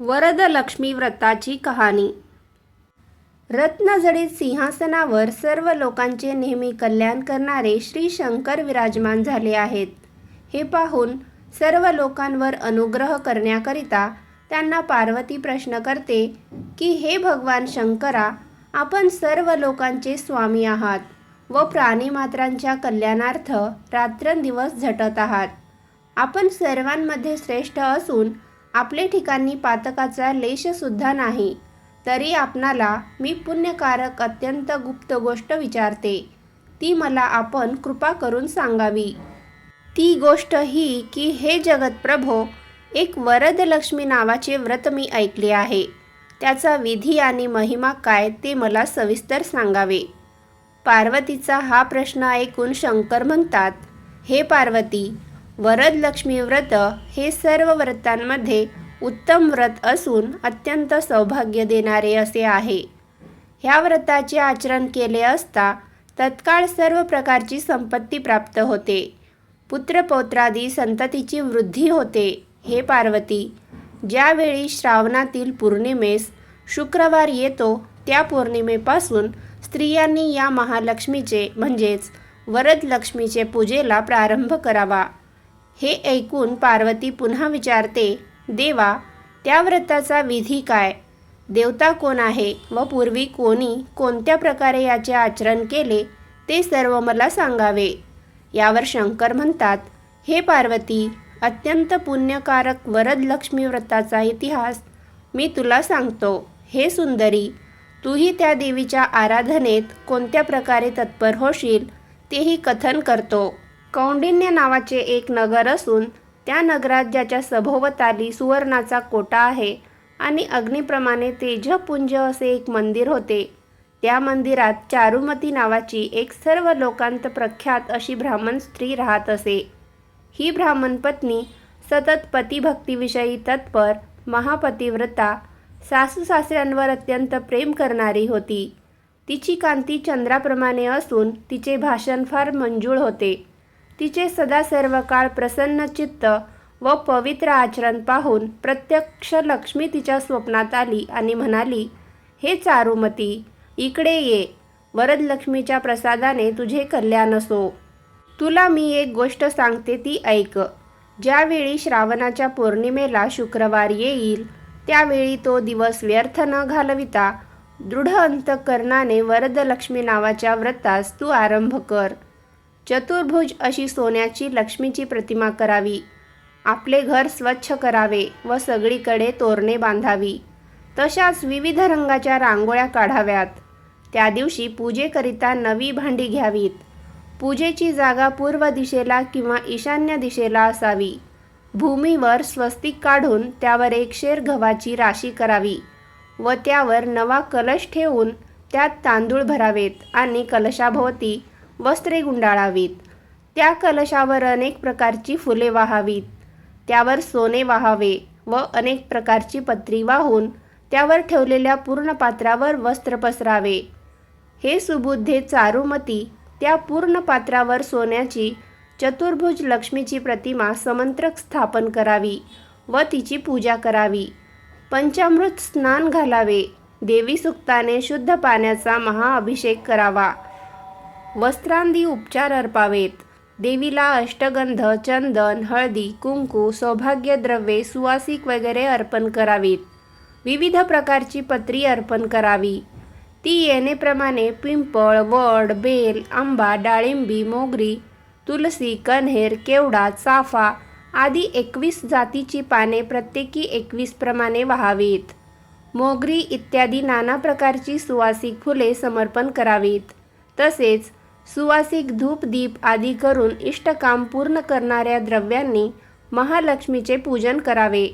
वरदलक्ष्मी व्रताची कहाणी. रत्नजडित सिंहासनावर सर्व लोकांचे नेहमी कल्याण करणारे श्री शंकर विराजमान झाले आहेत. हे पाहून सर्व लोकांवर अनुग्रह करण्याकरिता त्यांना पार्वती प्रश्न करते की हे भगवान शंकरा, आपण सर्व लोकांचे स्वामी आहात व प्राणीमात्रांच्या कल्याणार्थ रात्रंदिवस झटत आहात. आपण सर्वांमध्ये श्रेष्ठ असून आपले ठिकाणी पातकाचा लेशसुद्धा नाही. तरी आपणाला मी पुण्यकारक अत्यंत गुप्त गोष्ट विचारते, ती मला आपण कृपा करून सांगावी. ती गोष्ट ही की हे जगतप्रभो, एक वरदलक्ष्मी नावाचे व्रत मी ऐकले आहे. त्याचा विधी आणि महिमा काय ते मला सविस्तर सांगावे. पार्वतीचा हा प्रश्न ऐकून शंकर म्हणतात, हे पार्वती, वरदलक्ष्मी व्रत हे सर्व व्रतांमध्ये उत्तम व्रत असून अत्यंत सौभाग्य देणारे असे आहे. ह्या व्रताचे आचरण केले असता तत्काळ सर्व प्रकारची संपत्ती प्राप्त होते. पुत्रपौत्रादी संततीची वृद्धी होते. हे पार्वती, ज्यावेळी श्रावणातील पौर्णिमेस शुक्रवार येतो त्या पौर्णिमेपासून स्त्रियांनी या महालक्ष्मीचे म्हणजेच वरदलक्ष्मीचे पूजेला प्रारंभ करावा. हे ऐकून पार्वती पुन्हा विचारते, देवा, त्या व्रताचा विधी काय? देवता कोण आहे व पूर्वी कोणी कोणत्या प्रकारे याचे आचरण केले ते सर्व मला सांगावे. यावर शंकर म्हणतात, हे पार्वती, अत्यंत पुण्यकारक वरदलक्ष्मी व्रताचा इतिहास मी तुला सांगतो. हे सुंदरी, तूही त्या देवीच्या आराधनेत कोणत्या प्रकारे तत्पर होशील तेही कथन करतो. कौंडिन्य नावाचे एक नगर असून त्या नगरात ज्याच्या सभोवताली सुवर्णाचा कोटा आहे आणि अग्निप्रमाणे तेजपुंज असे एक मंदिर होते. त्या मंदिरात चारुमती नावाची एक सर्व लोकांत प्रख्यात अशी ब्राह्मण स्त्री राहत असे. ही ब्राह्मण पत्नी सतत पतिभक्तीविषयी तत्पर, महापतिव्रता, सासूसासऱ्यांवर अत्यंत प्रेम करणारी होती. तिची कांती चंद्राप्रमाणे असून तिचे भाषण फार मंजूळ होते. तिचे सदा सर्व काळ प्रसन्न चित्त व पवित्र आचरण पाहून प्रत्यक्ष लक्ष्मी तिच्या स्वप्नात आली आणि म्हणाली, हे चारुमती, इकडे ये. वरदलक्ष्मीच्या प्रसादाने तुझे कल्याण असो. तुला मी एक गोष्ट सांगते ती ऐक. ज्यावेळी श्रावणाच्या पौर्णिमेला शुक्रवार येईल त्यावेळी तो दिवस व्यर्थ न घालविता दृढ अंतःकरणाने वरदलक्ष्मी नावाच्या व्रतास तू आरंभ कर. चतुर्भुज अशी सोन्याची लक्ष्मीची प्रतिमा करावी. आपले घर स्वच्छ करावे व सगळीकडे तोरणे बांधावी. तशाच विविध रंगाच्या रांगोळ्या काढाव्यात. त्या दिवशी पूजेकरिता नवी भांडी घ्यावीत. पूजेची जागा पूर्व दिशेला किंवा ईशान्य दिशेला असावी. भूमीवर स्वस्तिक काढून त्यावर 1 शेर गव्हाची राशी करावी व त्यावर नवा कलश ठेवून त्यात तांदूळ भरावेत आणि कलशाभोवती वस्त्रे गुंडाळावीत. त्या कलशावर अनेक प्रकारची फुले वाहावीत. त्यावर सोने वाहावे व अनेक प्रकारची पत्री वाहून त्यावर ठेवलेल्या पूर्ण पात्रावर वस्त्र पसरावे. हे सुबुद्धे चारुमती, त्या पूर्ण पात्रावर सोन्याची चतुर्भुज लक्ष्मीची प्रतिमा समंत्रक स्थापन करावी व तिची पूजा करावी. पंचामृत स्नान घालावे. देवी सुक्ताने शुद्ध पाण्याचा महाअभिषेक करावा. वस्त्रांदी उपचार अर्पावेत. देवीला अष्टगंध, चंदन, हळदी, कुंकू, सौभाग्यद्रव्ये, सुवासिक वगैरे अर्पण करावीत. विविध प्रकारची पत्री अर्पण करावी. ती येणेप्रमाणे पिंपळ, वड, बेल, आंबा, डाळिंबी, मोगरी, तुलसी, कण्हेर, केवडा, चाफा आदी 21 जातीची पाने प्रत्येकी 21 प्रमाणे वाहावीत. मोगरी इत्यादी नाना प्रकारची सुवासिक फुले समर्पण करावीत. तसेच सुवासिक धूप दीप आदी करून इष्टकाम पूर्ण करणाऱ्या द्रव्यांनी महालक्ष्मीचे पूजन करावे.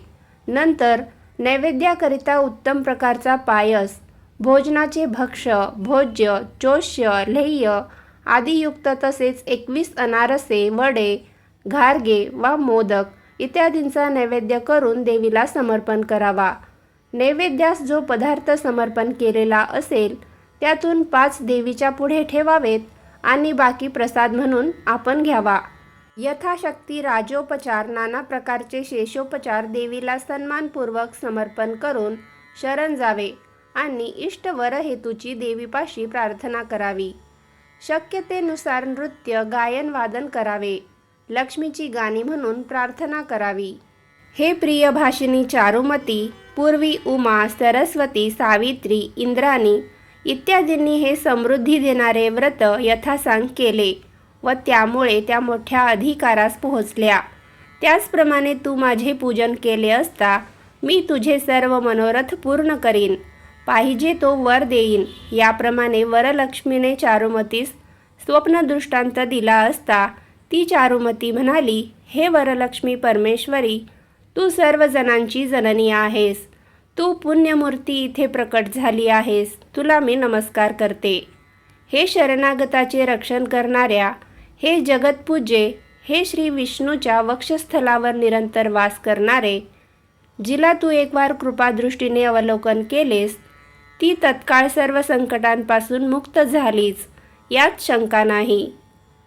नंतर नैवेद्याकरिता उत्तम प्रकारचा पायस, भोजनाचे भक्ष्य, भोज्य, चोष्य, लेह्य आदियुक्त तसेच 21 अनारसे, वडे, घारगे वा मोदक इत्यादींचा नैवेद्य करून देवीला समर्पण करावा. नैवेद्यास जो पदार्थ समर्पण केलेला असेल त्यातून 5 देवीच्या पुढे ठेवावेत आणि बाकी प्रसाद म्हणून आपण घ्यावा. यथाशक्ती राजोपचार, नाना प्रकारचे शेषोपचार देवीला सन्मानपूर्वक समर्पण करून शरण जावे आणि इष्टवर हेतूची देवीपाशी प्रार्थना करावी. शक्यतेनुसार नृत्य, गायन, वादन करावे. लक्ष्मीची गाणी म्हणून प्रार्थना करावी. हे प्रिय भाषिणी चारुमती, पूर्वी उमा, सरस्वती, सावित्री, इंद्राणी इत्यादींनी हे समृद्धी देणारे व्रत यथासांग केले व त्यामुळे त्या मोठ्या अधिकारास पोहोचल्या. त्याचप्रमाणे तू माझे पूजन केले असता मी तुझे सर्व मनोरथ पूर्ण करीन, पाहिजे तो वर देईन. याप्रमाणे वरलक्ष्मीने चारुमतीस स्वप्न दृष्टांत दिला असता ती चारुमती म्हणाली, हे वरलक्ष्मी परमेश्वरी, तू सर्व जणांची जननी आहेस. तू पुण्यमूर्ती इथे प्रकट झाली आहेस. तुला मी नमस्कार करते. हे शरणागताचे रक्षण करणाऱ्या, हे जगतपूज्ये, हे श्री विष्णूच्या वक्षस्थलावर निरंतर वास करणारे, जिला तू एक वार कृपादृष्टीने अवलोकन केलेस ती तत्काळ सर्व संकटांपासून मुक्त झालीच, यात शंका नाही.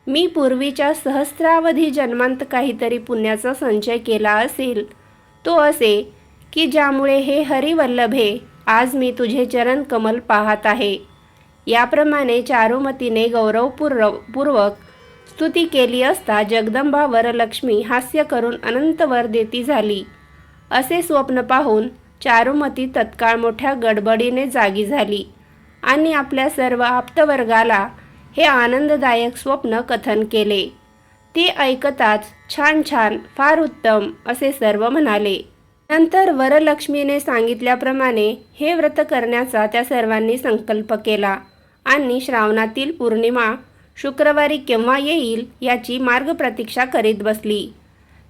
मी पूर्वीच्या सहस्रावधी जन्मांत काहीतरी पुण्याचा संचय केला असेल. तो असे की ज्यामुळे हे हरिवल्लभे आज मी तुझे चरण कमल पाहत आहे. याप्रमाणे चारुमतीने गौरवपूर्वक स्तुती केली असता जगदंबा वरलक्ष्मी हास्य करून अनंत वर देती झाली. असे स्वप्न पाहून चारुमती तत्काळ मोठ्या गडबडीने जागी झाली आणि आपल्या सर्व आप्तवर्गाला हे आनंददायक स्वप्न कथन केले. ते ऐकताच छान छान, फार उत्तम असे सर्व म्हणाले. नंतर वरलक्ष्मीने सांगितल्याप्रमाणे हे व्रत करण्याचा त्या सर्वांनी संकल्प केला आणि श्रावणातील पौर्णिमा शुक्रवारी केव्हा येईल याची मार्गप्रतीक्षा करीत बसली.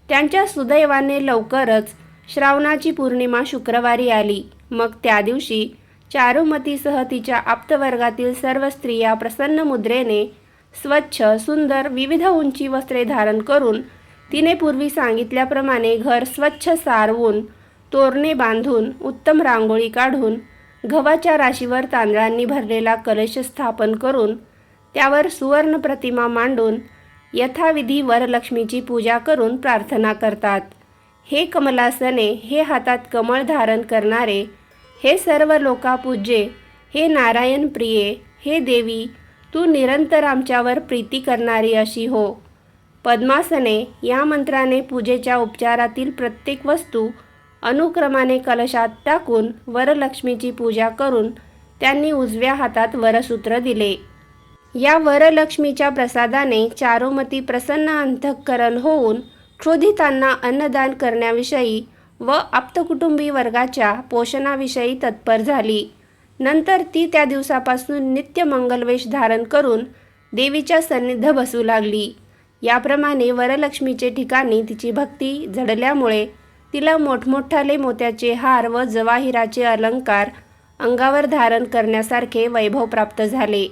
त्यांच्या सुदैवाने लवकरच श्रावणाची पौर्णिमा शुक्रवारी आली. मग त्या दिवशी चारुमतीसह तिच्या आप्तवर्गातील सर्व स्त्रिया प्रसन्न मुद्रेने स्वच्छ, सुंदर, विविध उंची वस्त्रे धारण करून तिने पूर्वी सांगितल्याप्रमाणे घर स्वच्छ सारवून, तोरणे बांधून, उत्तम रांगोळी काढून, गव्हाच्या राशीवर तांदळांनी भरलेला कलश स्थापन करून त्यावर सुवर्ण प्रतिमा मांडून यथाविधी वरलक्ष्मीची पूजा करून प्रार्थना करतात. हे कमलासने, हे हातात कमळ धारण करणारे, हे सर्व लोकापूज्ये, हे नारायण प्रिये, हे देवी, तू निरंतर आमच्यावर प्रीती करणारी अशी हो. पद्मासने, या मंत्राने पूजेच्या उपचारातील प्रत्येक वस्तू अनुक्रमाने कलशात टाकून वरलक्ष्मीची पूजा करून त्यांनी उजव्या हातात वरसूत्र दिले. या वरलक्ष्मीच्या प्रसादाने चारुमती प्रसन्न अंतःकरण होऊन क्षुधितांना अन्नदान करण्याविषयी व आप्तकुटुंबी वर्गाच्या पोषणाविषयी तत्पर झाली. नंतर ती त्या दिवसापासून नित्य मंगलवेश धारण करून देवीच्या सन्निध बसू लागली. याप्रमाणे वरलक्ष्मीचे ठिकाणी तिची भक्ती जडल्यामुळे तिला मोठमोठाले मोत्याचे हार व जवाहिराचे अलंकार अंगावर धारण करण्यासारखे वैभव प्राप्त झाले.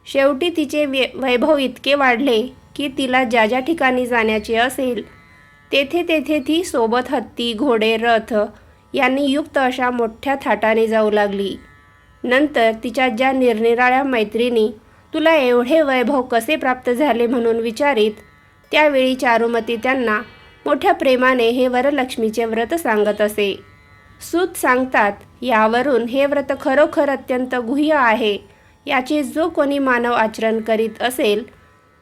शेवटी तिचे वैभव इतके वाढले की तिला ज्या ज्या ठिकाणी जाण्याचे असेल तेथे तेथे ती सोबत हत्ती, घोडे, रथ यांनी युक्त अशा मोठ्या थाटाने जाऊ लागली. नंतर तिच्या ज्या निरनिराळ्या मैत्रिणी तुला एवढे वैभव कसे प्राप्त झाले म्हणून विचारीत, त्यावेळी चारुमती त्यांना मोठ्या प्रेमाने हे वरलक्ष्मीचे व्रत सांगत असे. सूत सांगतात, यावरून हे व्रत खरोखर अत्यंत गुह्य आहे. याचे जो कोणी मानव आचरण करीत असेल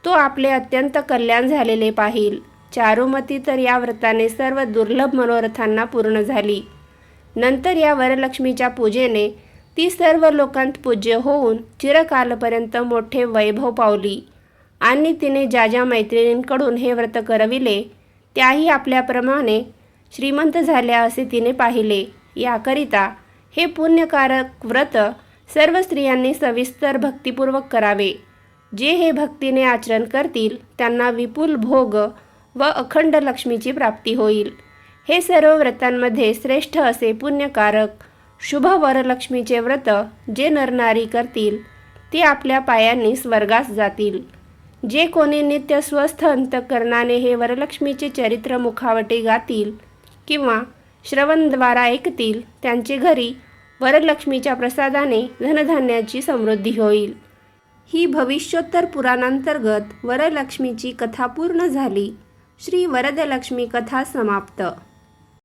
तो आपले अत्यंत कल्याण झालेले पाहिल. चारुमती तर या व्रताने सर्व दुर्लभ मनोरथांना पूर्ण झाली. नंतर या वरलक्ष्मीच्या पूजेने ती सर्व लोकांत पूज्य होऊन चिरकालपर्यंत मोठे वैभव पावली आणि तिने ज्या ज्या मैत्रिणींकडून हे व्रत करविले त्याही आपल्याप्रमाणे श्रीमंत झाल्या असे तिने पाहिले. याकरिता हे पुण्यकारक व्रत सर्व स्त्रियांनी सविस्तर भक्तिपूर्वक करावे. जे हे भक्तीने आचरण करतील त्यांना विपुल भोग व अखंड लक्ष्मीची प्राप्ती होईल. हे सर्व व्रतांमध्ये श्रेष्ठ असे पुण्यकारक शुभ वरलक्ष्मीचे व्रत जे नरनारी करतील ते आपल्या पायांनी स्वर्गास जातील. जे कोणी नित्य स्वस्थ अंतःकरणाने हे वरलक्ष्मीचे चरित्र मुखावटे गातील किंवा श्रवणद्वारा ऐकतील त्यांचे घरी वरलक्ष्मीच्या प्रसादाने धनधान्याची समृद्धी होईल. ही भविष्योत्तर पुराणांतर्गत वरलक्ष्मीची कथा पूर्ण झाली. श्री वरदलक्ष्मी कथा समाप्त.